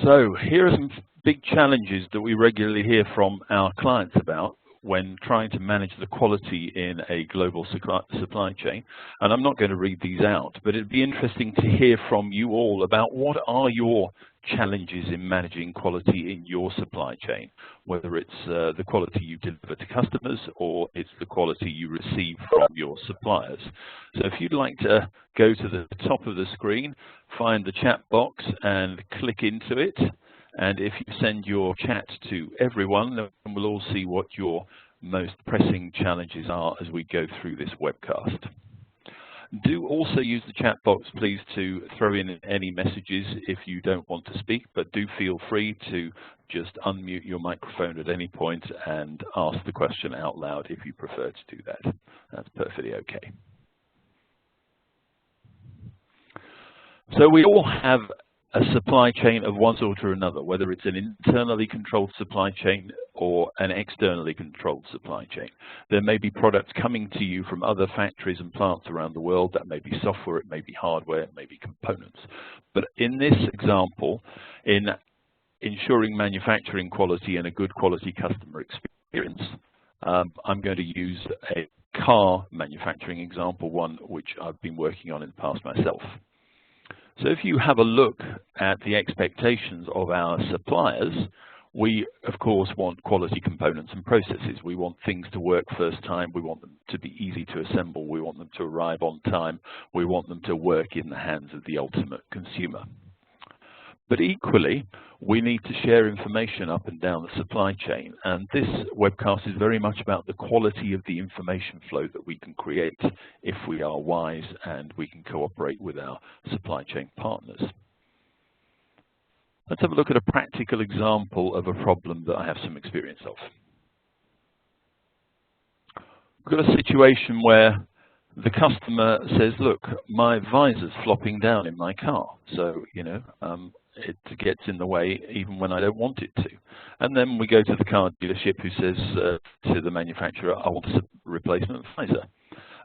So here are some big challenges that we regularly hear from our clients about when trying to manage the quality in a global supply chain. And I'm not going to read these out, but it'd be interesting to hear from you all about what are your challenges in managing quality in your supply chain, whether it's the quality you deliver to customers or it's the quality you receive from your suppliers. So if you'd like to go to the top of the screen, find the chat box and click into it. And if you send your chat to everyone, then we'll all see what your most pressing challenges are as we go through this webcast. Do also use the chat box, please, to throw in any messages if you don't want to speak, but do feel free to just unmute your microphone at any point and ask the question out loud if you prefer to do that. That's perfectly okay. So we all have a supply chain of one sort or another, whether it's an internally controlled supply chain or an externally controlled supply chain. There may be products coming to you from other factories and plants around the world. That may be software, it may be hardware, it may be components. But in this example, in ensuring manufacturing quality and a good quality customer experience, I'm going to use a car manufacturing example, one which I've been working on in the past myself. So if you have a look at the expectations of our suppliers, we, of course, want quality components and processes. We want things to work first time. We want them to be easy to assemble. We want them to arrive on time. We want them to work in the hands of the ultimate consumer. But equally, we need to share information up and down the supply chain. And this webcast is very much about the quality of the information flow that we can create if we are wise and we can cooperate with our supply chain partners. Let's have a look at a practical example of a problem that I have some experience of. We've got a situation where the customer says, look, my visor's flopping down in my car. So, it gets in the way even when I don't want it to. And then we go to the car dealership who says to the manufacturer, I want a replacement visor.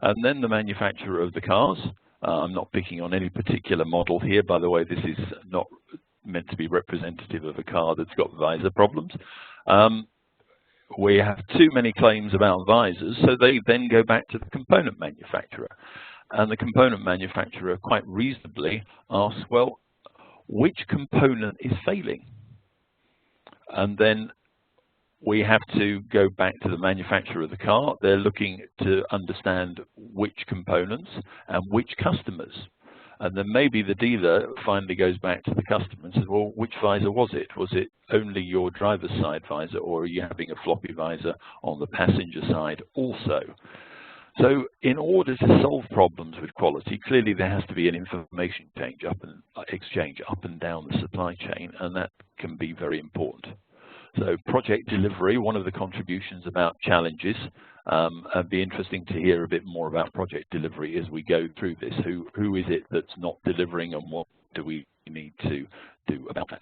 And then the manufacturer of the cars, I'm not picking on any particular model here, by the way, this is not meant to be representative of a car that's got visor problems. We have too many claims about visors, so they then go back to the component manufacturer. And the component manufacturer quite reasonably asks, well, which component is failing? And then we have to go back to the manufacturer of the car. They're looking to understand which components and which customers. And then maybe the dealer finally goes back to the customer and says, well, which visor was it? Was it only your driver's side visor, or are you having a floppy visor on the passenger side also? So in order to solve problems with quality, clearly there has to be an information exchange up and down the supply chain, and that can be very important. So project delivery, one of the contributions about challenges. It'd be interesting to hear a bit more about project delivery as we go through this. Who is it that's not delivering, and what do we need to do about that?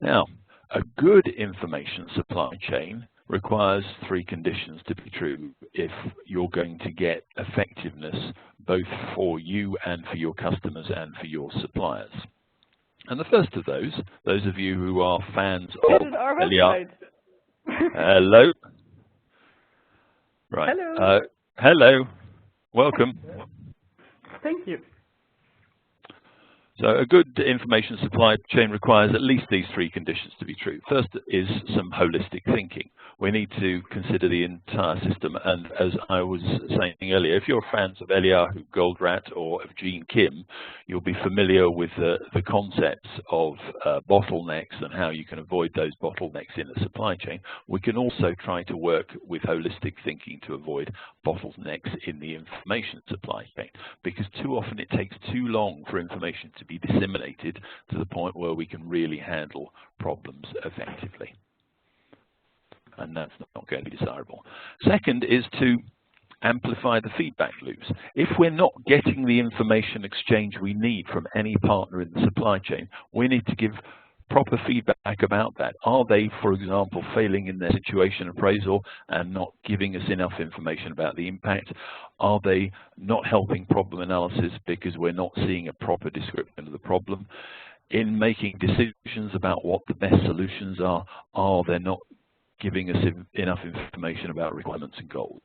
Now, a good information supply chain requires three conditions to be true if you're going to get effectiveness both for you and for your customers and for your suppliers. And the first of those of you who are fans of LER. Hello. Right. Hello. Hello. Welcome. Thank you. So a good information supply chain requires at least these three conditions to be true. First is some holistic thinking. We need to consider the entire system, and as I was saying earlier, if you're fans of Eliyahu Goldratt or of Gene Kim, you'll be familiar with the concepts of bottlenecks and how you can avoid those bottlenecks in the supply chain. We can also try to work with holistic thinking to avoid bottlenecks in the information supply chain, because too often it takes too long for information to be disseminated to the point where we can really handle problems effectively. And that's not going to be desirable. Second is to amplify the feedback loops. If we're not getting the information exchange we need from any partner in the supply chain, we need to give proper feedback about that. Are they, for example, failing in their situation appraisal and not giving us enough information about the impact? Are they not helping problem analysis because we're not seeing a proper description of the problem? in making decisions about what the best solutions are they not giving us enough information about requirements and goals?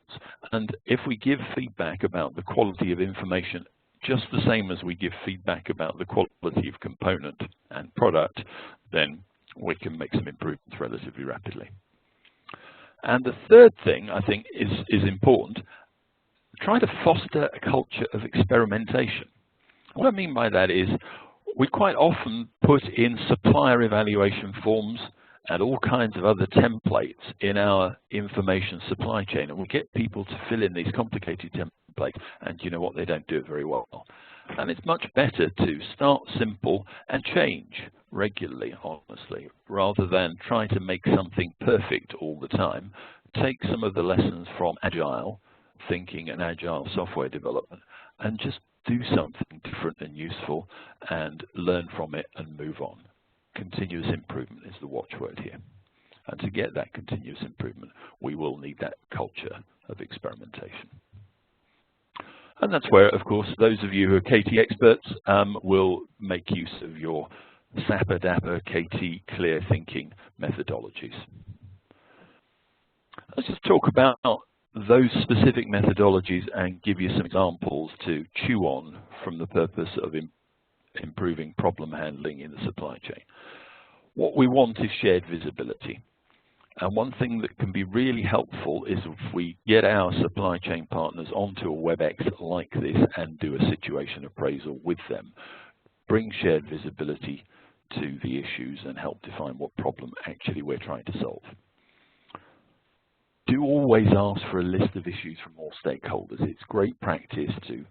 And if we give feedback about the quality of information just the same as we give feedback about the quality of component and product, then we can make some improvements relatively rapidly. And the third thing I think is important, try to foster a culture of experimentation. What I mean by that is we quite often put in supplier evaluation forms and all kinds of other templates in our information supply chain, and we get people to fill in these complicated templates, and you know what, they don't do it very well. And it's much better to start simple and change regularly, honestly, rather than try to make something perfect all the time. Take some of the lessons from agile thinking and agile software development and just do something different and useful and learn from it and move on. Continuous improvement is the watchword here. And to get that continuous improvement, we will need that culture of experimentation. And that's where, of course, those of you who are KT experts will make use of your SAPA, DAPA, KT, clear thinking methodologies. Let's just talk about those specific methodologies and give you some examples to chew on from the purpose of improving problem handling in the supply chain. What we want is shared visibility. And one thing that can be really helpful is if we get our supply chain partners onto a WebEx like this and do a situation appraisal with them, bring shared visibility to the issues and help define what problem actually we're trying to solve. Do always ask for a list of issues from all stakeholders. It's great practice to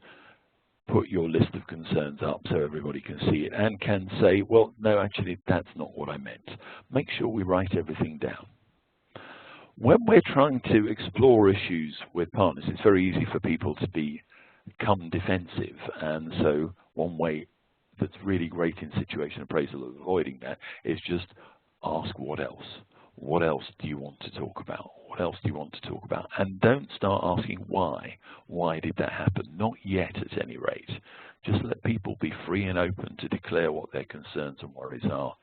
put your list of concerns up so everybody can see it and can say, well, no, actually, that's not what I meant. Make sure we write everything down. When we're trying to explore issues with partners, it's very easy for people to become defensive. And so one way that's really great in situation appraisal of avoiding that is just ask what else. What else do you want to talk about? What else do you want to talk about? And don't start asking why. Why did that happen? Not yet, at any rate. Just let people be free and open to declare what their concerns and worries are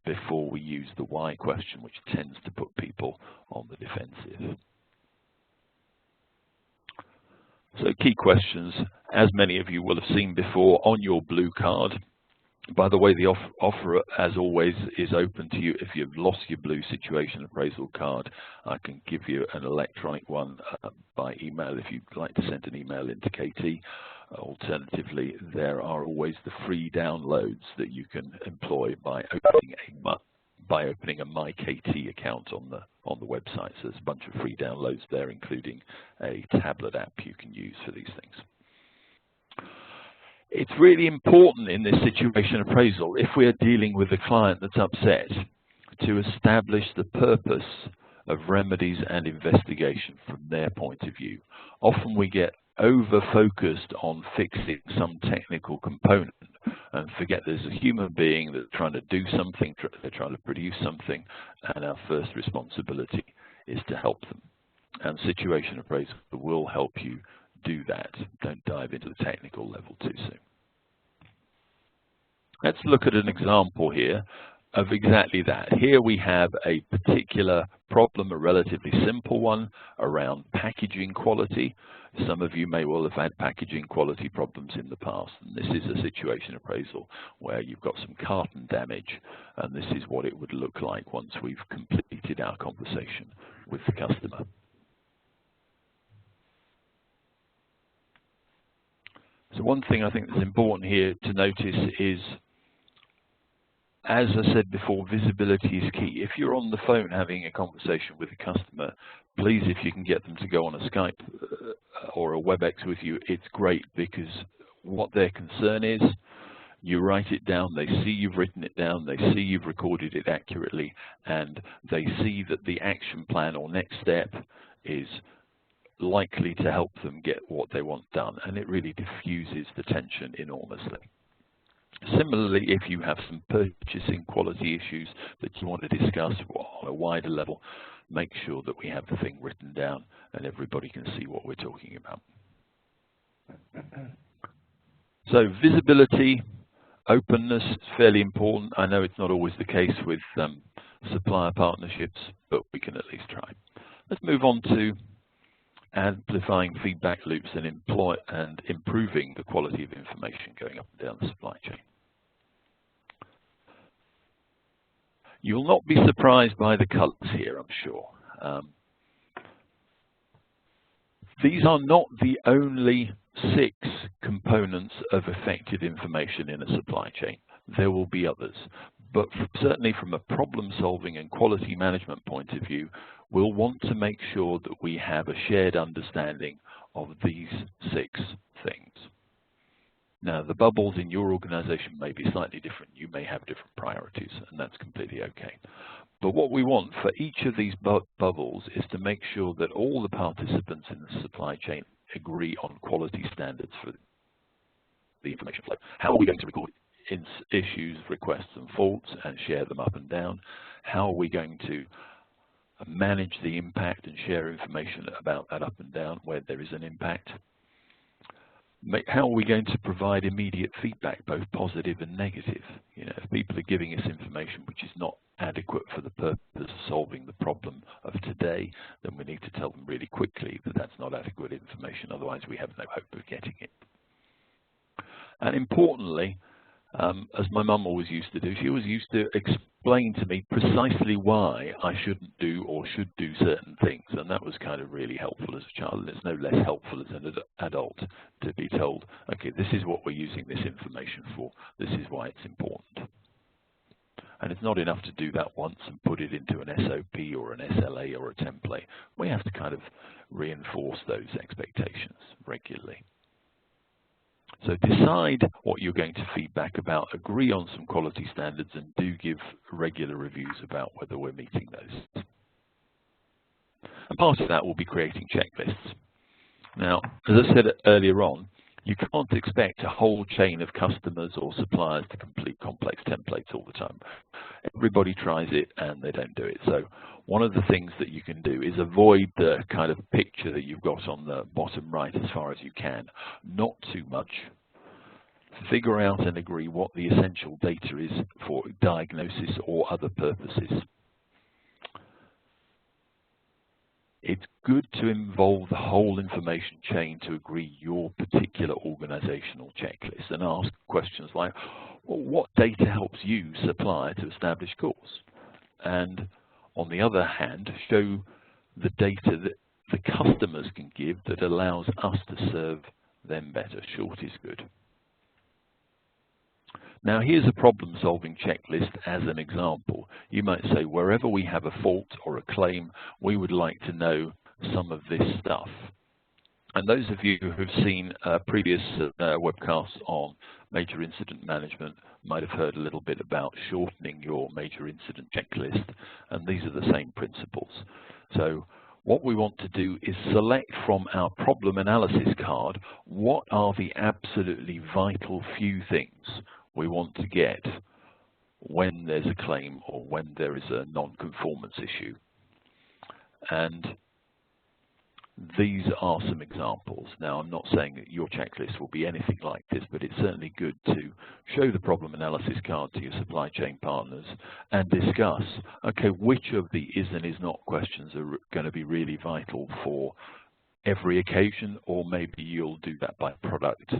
before we use the why question, which tends to put people on the defensive. So key questions, as many of you will have seen before, on your blue card. By the way, the offer, as always, is open to you. If you've lost your blue situation appraisal card, I can give you an electronic one by email if you'd like to send an email into KT. Alternatively, there are always the free downloads that you can employ by opening a My KT account on the website. So there's a bunch of free downloads there, including a tablet app you can use for these things. It's really important in this situation appraisal, if we are dealing with a client that's upset, to establish the purpose of remedies and investigation from their point of view. Often we get over-focused on fixing some technical component and forget there's a human being that's trying to do something, they're trying to produce something, and our first responsibility is to help them. And situation appraisal will help you do that. Don't dive into the technical level too soon. Let's look at an example here of exactly that. Here we have a particular problem, a relatively simple one, around packaging quality. Some of you may well have had packaging quality problems in the past, and this is a situation appraisal where you've got some carton damage, and this is what it would look like once we've completed our conversation with the customer. So one thing I think that's important here to notice is, as I said before, visibility is key. If you're on the phone having a conversation with a customer, please, if you can get them to go on a Skype or a WebEx with you, it's great, because what their concern is, you write it down, they see you've written it down, they see you've recorded it accurately, and they see that the action plan or next step is likely to help them get what they want done, and it really diffuses the tension enormously. Similarly, if you have some purchasing quality issues that you want to discuss on a wider level, make sure that we have the thing written down and everybody can see what we're talking about. So visibility, Openness is fairly important. I know it's not always the case with supplier partnerships, but we can at least try. Let's move on to amplifying feedback loops and improving the quality of information going up and down the supply chain. You will not be surprised by the colours here, I'm sure. These are not the only 6 components of effective information in a supply chain. There will be others, but certainly from a problem-solving and quality management point of view, we'll want to make sure that we have a shared understanding of these 6 things. Now, the bubbles in your organization may be slightly different. You may have different priorities, and that's completely okay. But what we want for each of these bubbles is to make sure that all the participants in the supply chain agree on quality standards for the information flow. How are we going to record issues, requests, and faults and share them up and down? How are we going to manage the impact and share information about that up and down where there is an impact? How are we going to provide immediate feedback, both positive and negative? You know, if people are giving us information which is not adequate for the purpose of solving the problem of today, then we need to tell them really quickly that that's not adequate information, otherwise we have no hope of getting it. And importantly, as my mum always used to do, she always used to explain to me precisely why I shouldn't do or should do certain things, and that was kind of really helpful as a child, and it's no less helpful as an adult to be told, okay, this is what we're using this information for, this is why it's important. And it's not enough to do that once and put it into an SOP or an SLA or a template. We have to kind of reinforce those expectations regularly. So decide what you're going to feedback about, agree on some quality standards, and do give regular reviews about whether we're meeting those. And part of that will be creating checklists. Now, as I said earlier on, you can't expect a whole chain of customers or suppliers to complete complex templates all the time. Everybody tries it and they don't do it. So one of the things that you can do is avoid the kind of picture that you've got on the bottom right as far as you can. Not too much. Figure out and agree what the essential data is for diagnosis or other purposes. It's good to involve the whole information chain to agree your particular organizational checklist and ask questions like, well, what data helps you, supplier, to establish course? And on the other hand, show the data that the customers can give that allows us to serve them better. Short is good. Now here's a problem-solving checklist as an example. You might say, wherever we have a fault or a claim, we would like to know some of this stuff. And those of you who have seen previous webcasts on major incident management might have heard a little bit about shortening your major incident checklist, and these are the same principles. So what we want to do is select from our problem analysis card what are the absolutely vital few things we want to get when there's a claim or when there is a non-conformance issue. And these are some examples. Now, I'm not saying that your checklist will be anything like this, but it's certainly good to show the problem analysis card to your supply chain partners and discuss, okay, which of the is and is not questions are going to be really vital for every occasion, or maybe you'll do that by product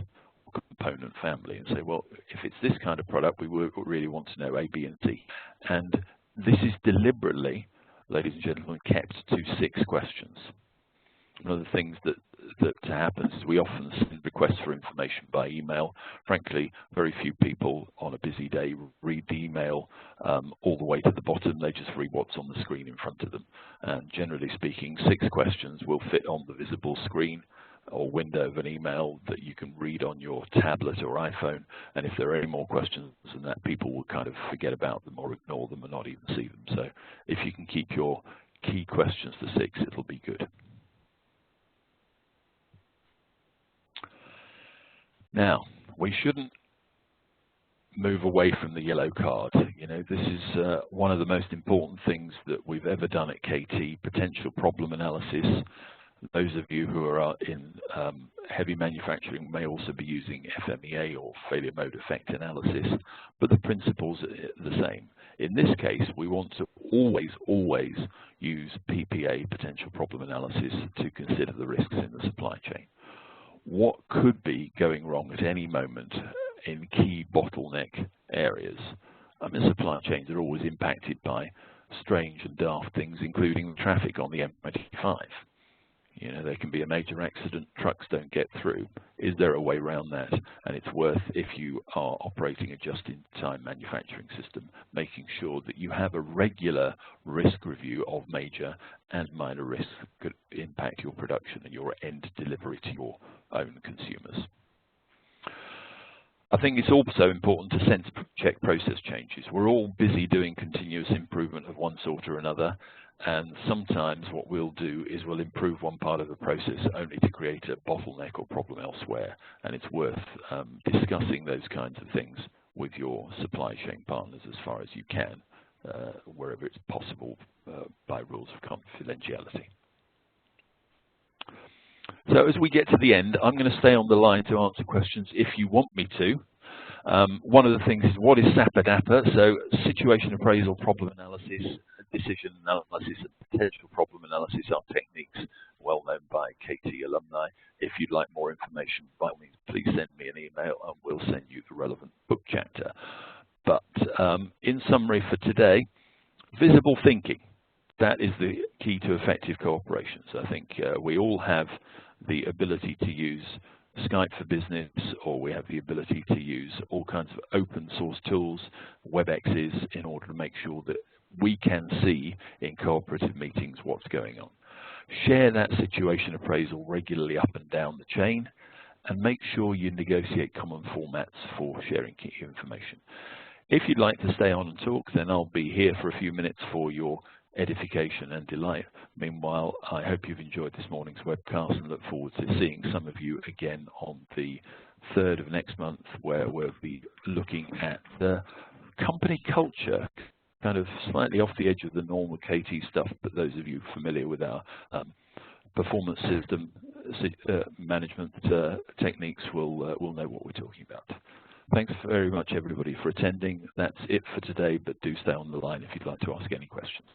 component family and say, well, if it's this kind of product, we really want to know A, B, and C. And this is deliberately, ladies and gentlemen, kept to 6 questions. One of the things that happens is we often send requests for information by email. Frankly, very few people on a busy day read the email all the way to the bottom. They just read what's on the screen in front of them. And generally speaking, 6 questions will fit on the visible screen or window of an email that you can read on your tablet or iPhone. And if there are any more questions than that, people will kind of forget about them or ignore them or not even see them. So if you can keep your key questions to 6, it'll be good. Now, we shouldn't move away from the yellow card. You know, this is one of the most important things that we've ever done at KT, potential problem analysis. Those of you who are in heavy manufacturing may also be using FMEA or failure mode effect analysis, but the principles are the same. In this case, we want to always use PPA, potential problem analysis, to consider the risks in the supply chain. What could be going wrong at any moment in key bottleneck areas? I mean, supply chains are always impacted by strange and daft things, including traffic on the M25. You know, there can be a major accident, trucks don't get through. Is there a way around that? And it's worth, if you are operating a just-in-time manufacturing system, making sure that you have a regular risk review of major and minor risks that could impact your production and your end delivery to your own consumers. I think it's also important to sense check process changes. We're all busy doing continuous improvement of one sort or another, and sometimes what we'll do is we'll improve one part of the process only to create a bottleneck or problem elsewhere, and it's worth discussing those kinds of things with your supply chain partners as far as you can, wherever it's possible by rules of confidentiality. So as we get to the end, I'm going to stay on the line to answer questions if you want me to. One of the things is, what is SAPA-DAPA? So situation appraisal, problem analysis, decision analysis, and potential problem analysis are techniques well known by KT alumni. If you'd like more information, by all means, please send me an email and we'll send you the relevant book chapter. But in summary for today, visible thinking. That is the key to effective cooperation. So I think we all have the ability to use Skype for Business, or we have the ability to use all kinds of open source tools, WebExes, in order to make sure that we can see in cooperative meetings what's going on. Share that situation appraisal regularly up and down the chain, and make sure you negotiate common formats for sharing key information. If you'd like to stay on and talk, then I'll be here for a few minutes for your edification and delight. Meanwhile, I hope you've enjoyed this morning's webcast and look forward to seeing some of you again on the 3rd of next month, where we'll be looking at the company culture, kind of slightly off the edge of the normal KT stuff, but those of you familiar with our performance system management techniques will know what we're talking about. Thanks very much, everybody, for attending. That's it for today, but do stay on the line if you'd like to ask any questions.